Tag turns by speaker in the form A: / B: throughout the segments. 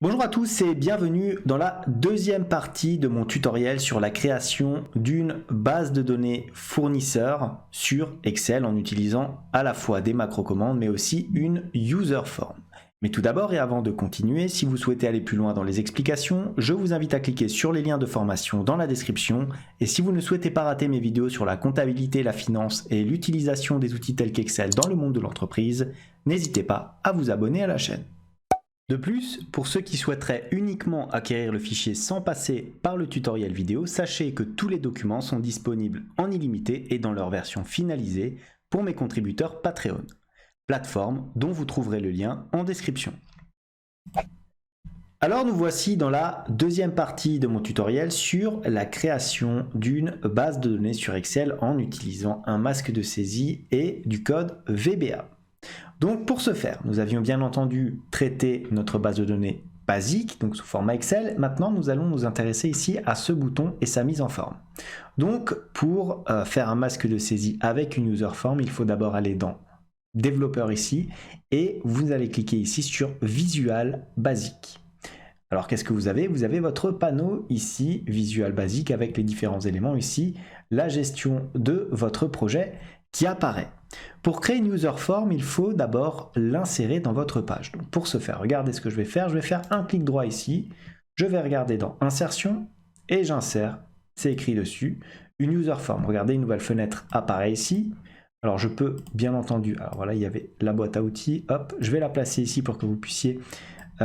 A: Bonjour à tous et bienvenue dans la deuxième partie de mon tutoriel sur la création d'une base de données fournisseur sur Excel en utilisant à la fois des macro-commandes mais aussi une user form. Mais tout d'abord et avant de continuer, si vous souhaitez aller plus loin dans les explications, je vous invite à cliquer sur les liens de formation dans la description et si vous ne souhaitez pas rater mes vidéos sur la comptabilité, la finance et l'utilisation des outils tels qu'Excel dans le monde de l'entreprise, n'hésitez pas à vous abonner à la chaîne. De plus, pour ceux qui souhaiteraient uniquement acquérir le fichier sans passer par le tutoriel vidéo, sachez que tous les documents sont disponibles en illimité et dans leur version finalisée pour mes contributeurs Patreon, plateforme dont vous trouverez le lien en description. Alors nous voici dans la deuxième partie de mon tutoriel sur la création d'une base de données sur Excel en utilisant un masque de saisie et du code VBA. Donc pour ce faire, nous avions bien entendu traité notre base de données basique, donc sous format Excel. Maintenant, nous allons nous intéresser ici à ce bouton et sa mise en forme. Donc pour faire un masque de saisie avec une user form, il faut d'abord aller dans développeur ici et vous allez cliquer ici sur Visual Basic. Alors qu'est-ce que vous avez? Vous avez votre panneau ici, Visual Basic, avec les différents éléments ici, la gestion de votre projet qui apparaît. Pour créer une user form, il faut d'abord l'insérer dans votre page. Donc pour ce faire, regardez ce que je vais faire. Je vais faire un clic droit ici. Je vais regarder dans Insertion et j'insère, c'est écrit dessus, une user form. Regardez, une nouvelle fenêtre apparaît ici. Alors je peux bien entendu, alors voilà, il y avait la boîte à outils. Hop, je vais la placer ici pour que vous puissiez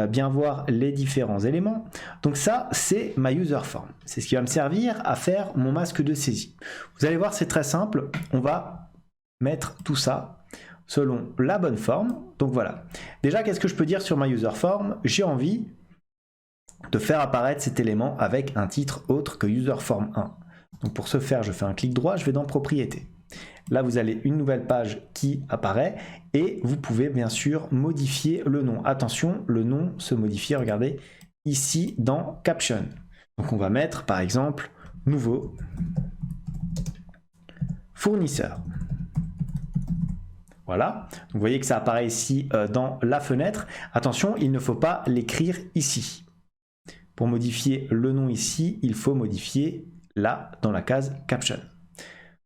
A: bien voir les différents éléments. Donc ça, c'est ma user form. C'est ce qui va me servir à faire mon masque de saisie. Vous allez voir, c'est très simple. On va mettre tout ça selon la bonne forme. Donc voilà. Déjà, qu'est-ce que je peux dire sur ma user form? J'ai envie de faire apparaître cet élément avec un titre autre que user form 1. Donc pour ce faire, je fais un clic droit, je vais dans propriétés. Là, vous avez une nouvelle page qui apparaît et vous pouvez bien sûr modifier le nom. Attention, le nom se modifie, regardez, ici dans Caption. Donc on va mettre par exemple nouveau fournisseur. Voilà, donc vous voyez que ça apparaît ici dans la fenêtre. Attention, il ne faut pas l'écrire ici. Pour modifier le nom ici, il faut modifier là dans la case Caption.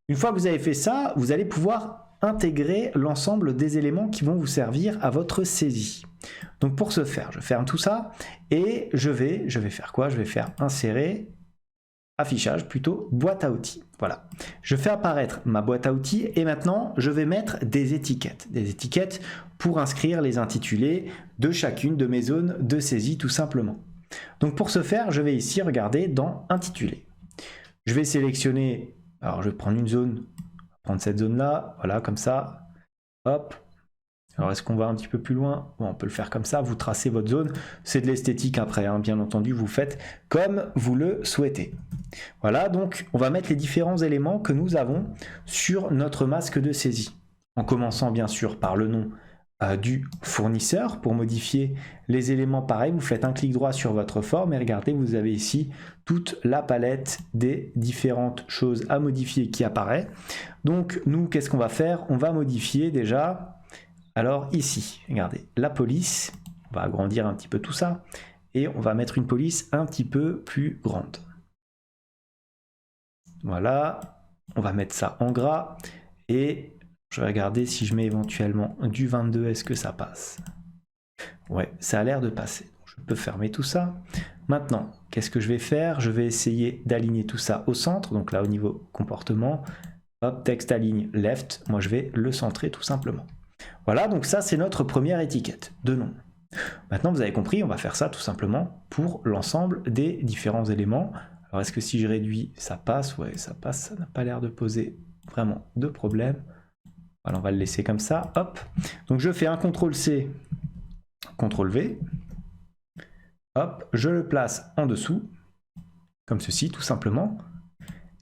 A: Une fois que vous avez fait ça, vous allez pouvoir intégrer l'ensemble des éléments qui vont vous servir à votre saisie. Donc pour ce faire, je ferme tout ça et je vais faire quoi? Je vais faire insérer, affichage plutôt, boîte à outils. Voilà, je fais apparaître ma boîte à outils et maintenant je vais mettre des étiquettes pour inscrire les intitulés de chacune de mes zones de saisie tout simplement. Donc pour ce faire, je vais ici regarder dans intitulé. Je vais sélectionner, alors je vais prendre une zone, prendre cette zone là, voilà comme ça, hop. Alors est-ce qu'on va un petit peu plus loin? Bon, on peut le faire comme ça, vous tracez votre zone, c'est de l'esthétique après, hein, bien entendu, vous faites comme vous le souhaitez. Voilà, donc on va mettre les différents éléments que nous avons sur notre masque de saisie. En commençant bien sûr par le nom du fournisseur. Pour modifier les éléments pareil, vous faites un clic droit sur votre forme et regardez, vous avez ici toute la palette des différentes choses à modifier qui apparaît. Donc nous, qu'est-ce qu'on va faire? On va modifier déjà... Alors ici, regardez, la police, on va agrandir un petit peu tout ça, et on va mettre une police un petit peu plus grande. Voilà, on va mettre ça en gras, et je vais regarder si je mets éventuellement du 22, est-ce que ça passe? Ouais, ça a l'air de passer, donc je peux fermer tout ça. Maintenant, qu'est-ce que je vais faire? Je vais essayer d'aligner tout ça au centre, donc là au niveau comportement, hop, texte aligne left, moi je vais le centrer tout simplement. Voilà, donc ça c'est notre première étiquette de nom. Maintenant vous avez compris, on va faire ça tout simplement pour l'ensemble des différents éléments. Alors est-ce que si je réduis, ça passe? Ouais, ça passe, ça n'a pas l'air de poser vraiment de problème. Voilà, on va le laisser comme ça, hop. Donc je fais un CTRL-C, CTRL-V, hop, je le place en dessous, comme ceci tout simplement.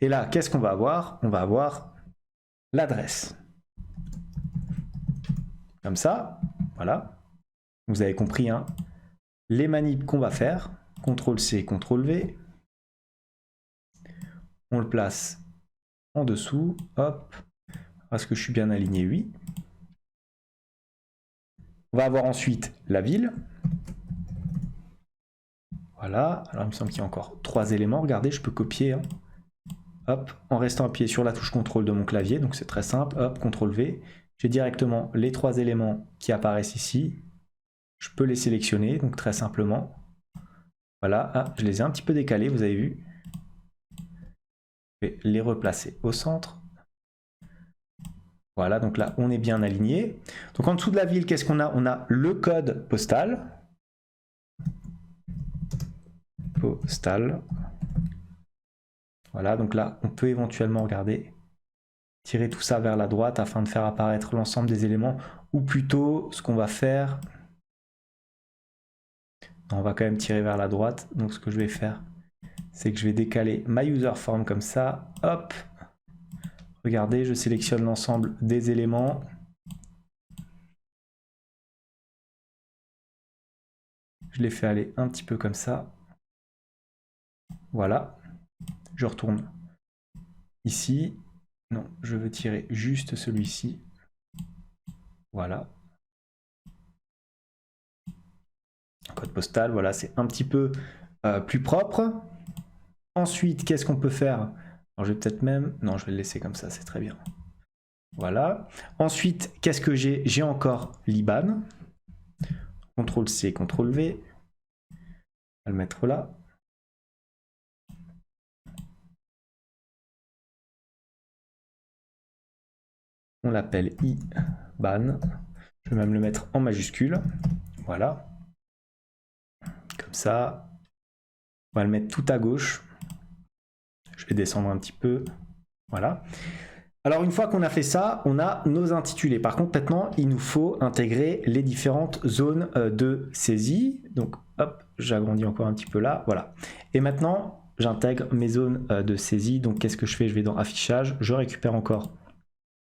A: Et là, qu'est-ce qu'on va avoir? On va avoir l'adresse. Comme ça, voilà. Vous avez compris, hein, les manips qu'on va faire. CTRL-C, CTRL-V. On le place en dessous. Hop. Est-ce que je suis bien aligné? Oui. On va avoir ensuite la ville. Voilà, alors il me semble qu'il y a encore 3 éléments. Regardez, je peux copier. Hein. Hop, en restant appuyé sur la touche CTRL de mon clavier, donc c'est très simple. Hop, CTRL V. J'ai directement les 3 éléments qui apparaissent ici. Je peux les sélectionner, donc très simplement. Voilà, ah, je les ai un petit peu décalés, vous avez vu. Je vais les replacer au centre. Voilà, donc là, on est bien aligné. Donc en dessous de la ville, qu'est-ce qu'on a? On a le code postal. Postal. Voilà, donc là, on peut éventuellement regarder, tirer tout ça vers la droite afin de faire apparaître l'ensemble des éléments. Ou plutôt, ce qu'on va faire, on va quand même tirer vers la droite. Donc ce que je vais faire, c'est que je vais décaler ma user form comme ça. Hop. Regardez, je sélectionne l'ensemble des éléments. Je les fais aller un petit peu comme ça. Voilà. Je retourne ici. Non, je veux tirer juste celui-ci. Voilà. Code postal, voilà, c'est un petit peu plus propre. Ensuite, qu'est-ce qu'on peut faire? Alors, je vais peut-être même... Non, je vais le laisser comme ça, c'est très bien. Voilà. Ensuite, qu'est-ce que j'ai? J'ai encore l'IBAN. CTRL-C, CTRL-V. On va le mettre là. On l'appelle IBAN. Je vais même le mettre en majuscule. Voilà. Comme ça. On va le mettre tout à gauche. Je vais descendre un petit peu. Voilà. Alors une fois qu'on a fait ça, on a nos intitulés. Par contre, maintenant, il nous faut intégrer les différentes zones de saisie. Donc, hop, j'agrandis encore un petit peu là. Voilà. Et maintenant, j'intègre mes zones de saisie. Donc, qu'est-ce que je fais? Je vais dans Affichage. Je récupère encore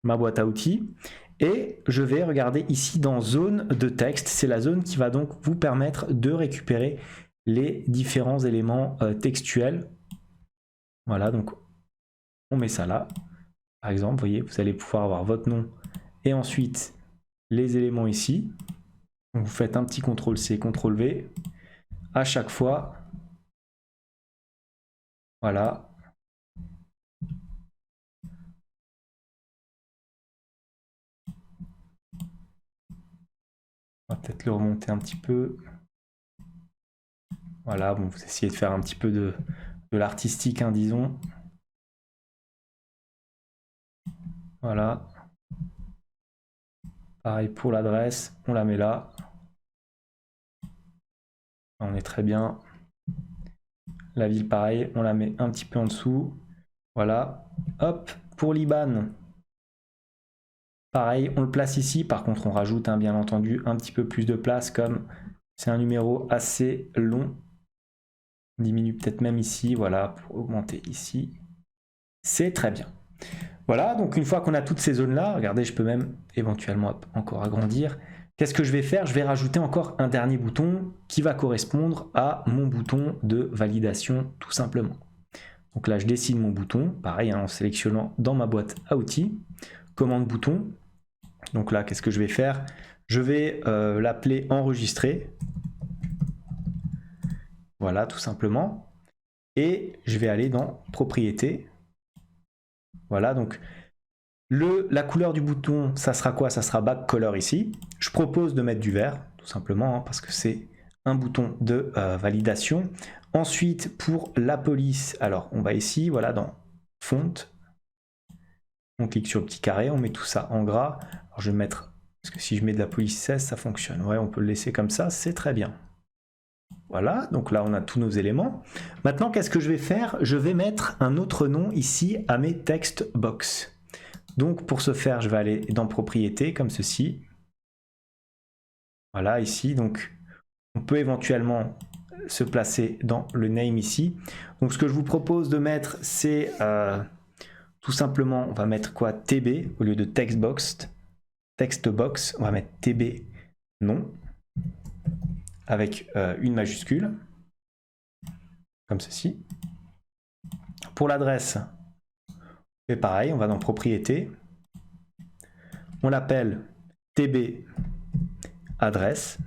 A: ma boîte à outils. Et je vais regarder ici dans Zone de texte. C'est la zone qui va donc vous permettre de récupérer les différents éléments textuels. Voilà, donc on met ça là. Par exemple, vous voyez, vous allez pouvoir avoir votre nom et ensuite les éléments ici. Donc vous faites un petit CTRL-C, CTRL-V à chaque fois. Voilà. On va peut-être le remonter un petit peu. Voilà, bon, vous essayez de faire un petit peu de l'artistique, hein, disons. Voilà. Pareil pour l'adresse, on la met là. On est très bien. La ville, pareil, on la met un petit peu en dessous. Voilà. Hop, pour l'IBAN, pareil, on le place ici. Par contre, on rajoute, hein, bien entendu, un petit peu plus de place comme c'est un numéro assez long. On diminue peut-être même ici, voilà, pour augmenter ici. C'est très bien. Voilà, donc une fois qu'on a toutes ces zones-là, regardez, je peux même éventuellement encore agrandir. Qu'est-ce que je vais faire? Je vais rajouter encore un dernier bouton qui va correspondre à mon bouton de validation, tout simplement. Donc là, je dessine mon bouton, pareil, hein, en sélectionnant dans ma boîte à outils, commande bouton. Donc là, qu'est-ce que je vais faire? Je vais l'appeler enregistrer. Voilà, tout simplement. Et je vais aller dans propriétés. Voilà, donc la couleur du bouton, ça sera quoi? Ça sera back color ici. Je propose de mettre du vert, tout simplement, hein, parce que c'est un bouton de validation. Ensuite, pour la police, alors on va ici, voilà, dans font. On clique sur le petit carré, on met tout ça en gras. Alors je vais mettre, parce que si je mets de la police 16, ça fonctionne. Ouais, on peut le laisser comme ça, c'est très bien. Voilà, donc là on a tous nos éléments. Maintenant, qu'est-ce que je vais faire? Je vais mettre un autre nom ici à mes text box. Donc pour ce faire, je vais aller dans propriétés comme ceci. Voilà, ici, donc on peut éventuellement se placer dans le name ici. Donc ce que je vous propose de mettre, c'est tout simplement, on va mettre quoi? TB au lieu de textbox. Textbox, on va mettre TB non avec une majuscule, comme ceci. Pour l'adresse, c'est pareil, on va dans propriétés, on l'appelle TB adresse.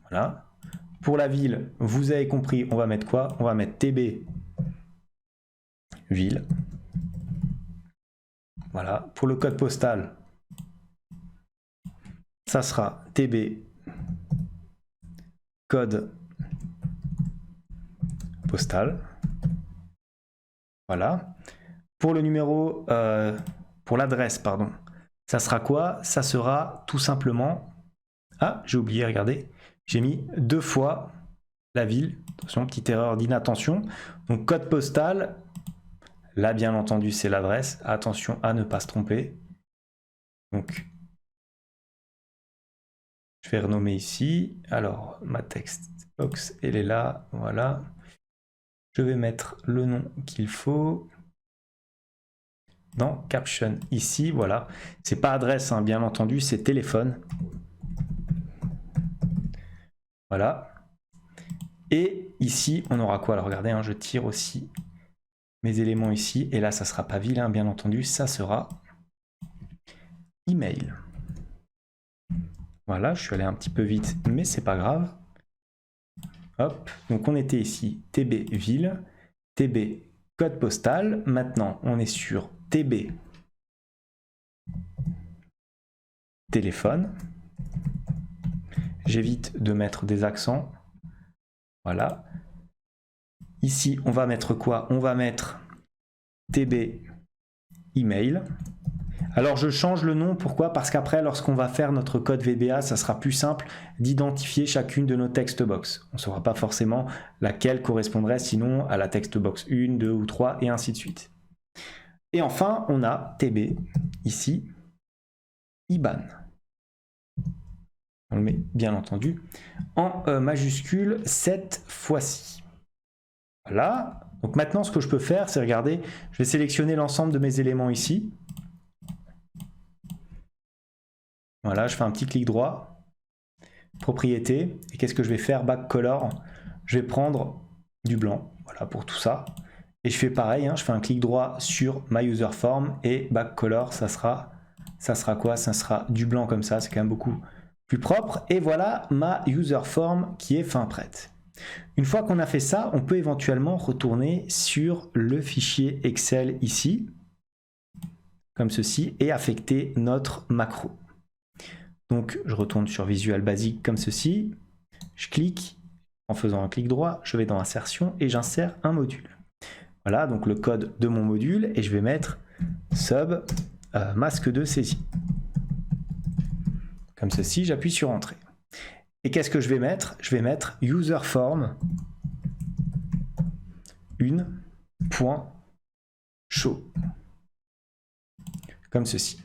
A: Voilà. Pour la ville, vous avez compris, on va mettre quoi? On va mettre TB ville. Voilà. Pour le code postal, ça sera TB code postal. Voilà. Pour le numéro, pour l'adresse, pardon, ça sera quoi? Ça sera tout simplement... Ah, j'ai oublié, regardez. J'ai mis 2 fois la ville. Attention, petite erreur d'inattention. Donc, code postal. Là, bien entendu, c'est l'adresse. Attention à ne pas se tromper. Donc, je vais renommer ici. Alors, ma text box, elle est là. Voilà. Je vais mettre le nom qu'il faut. Dans caption ici, voilà. C'est pas adresse, hein, bien entendu, c'est téléphone. Voilà. Et ici, on aura quoi? Alors regardez, hein, je tire aussi mes éléments ici. Et là, ça sera pas ville, hein, bien entendu, ça sera email. Voilà, je suis allé un petit peu vite, mais c'est pas grave. Hop, donc on était ici, TB ville, TB code postal. Maintenant, on est sur TB téléphone. J'évite de mettre des accents. Voilà. Ici, on va mettre quoi? On va mettre TB email. Alors, je change le nom. Pourquoi? Parce qu'après, lorsqu'on va faire notre code VBA, ça sera plus simple d'identifier chacune de nos text box. On ne saura pas forcément laquelle correspondrait sinon à la text box 1, 2 ou 3 et ainsi de suite. Et enfin, on a TB, ici, IBAN. On le met bien entendu en majuscule cette fois-ci. Voilà. Donc maintenant, ce que je peux faire, c'est regarder, je vais sélectionner l'ensemble de mes éléments ici. Voilà, je fais un petit clic droit, propriété, et qu'est-ce que je vais faire? Back color, je vais prendre du blanc, voilà pour tout ça. Et je fais pareil, hein, je fais un clic droit sur My User Form et Back Color, ça sera quoi? Ça sera du blanc comme ça, c'est quand même beaucoup plus propre. Et voilà ma User Form qui est fin prête. Une fois qu'on a fait ça, on peut éventuellement retourner sur le fichier Excel ici, comme ceci, et affecter notre macro. Donc je retourne sur Visual Basic comme ceci, je clique, en faisant un clic droit, je vais dans Insertion et j'insère un module. Voilà, donc le code de mon module, et je vais mettre sub masque de saisie. Comme ceci, j'appuie sur Entrée. Et qu'est-ce que je vais mettre? Je vais mettre user form une.show. Comme ceci.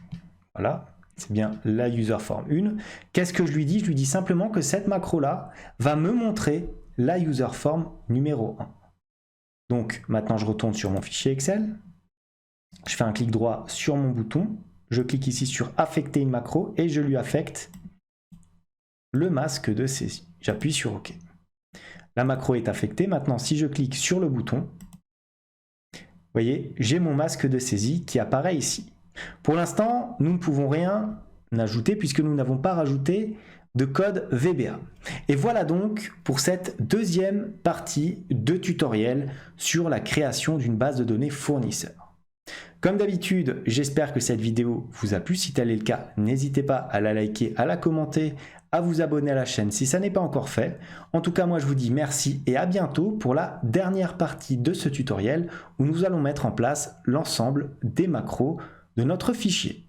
A: Voilà, c'est bien la user form 1. Qu'est-ce que je lui dis? Je lui dis simplement que cette macro-là va me montrer la user form numéro 1. Donc maintenant je retourne sur mon fichier Excel, je fais un clic droit sur mon bouton, je clique ici sur affecter une macro et je lui affecte le masque de saisie. J'appuie sur OK. La macro est affectée. Maintenant si je clique sur le bouton, vous voyez, j'ai mon masque de saisie qui apparaît ici. Pour l'instant, nous ne pouvons rien ajouter puisque nous n'avons pas rajouté de code VBA. Et voilà donc pour cette deuxième partie de tutoriel sur la création d'une base de données fournisseur. Comme d'habitude, j'espère que cette vidéo vous a plu. Si tel est le cas, n'hésitez pas à la liker, à la commenter, à vous abonner à la chaîne si ça n'est pas encore fait. En tout cas, moi je vous dis merci et à bientôt pour la dernière partie de ce tutoriel où nous allons mettre en place l'ensemble des macros de notre fichier.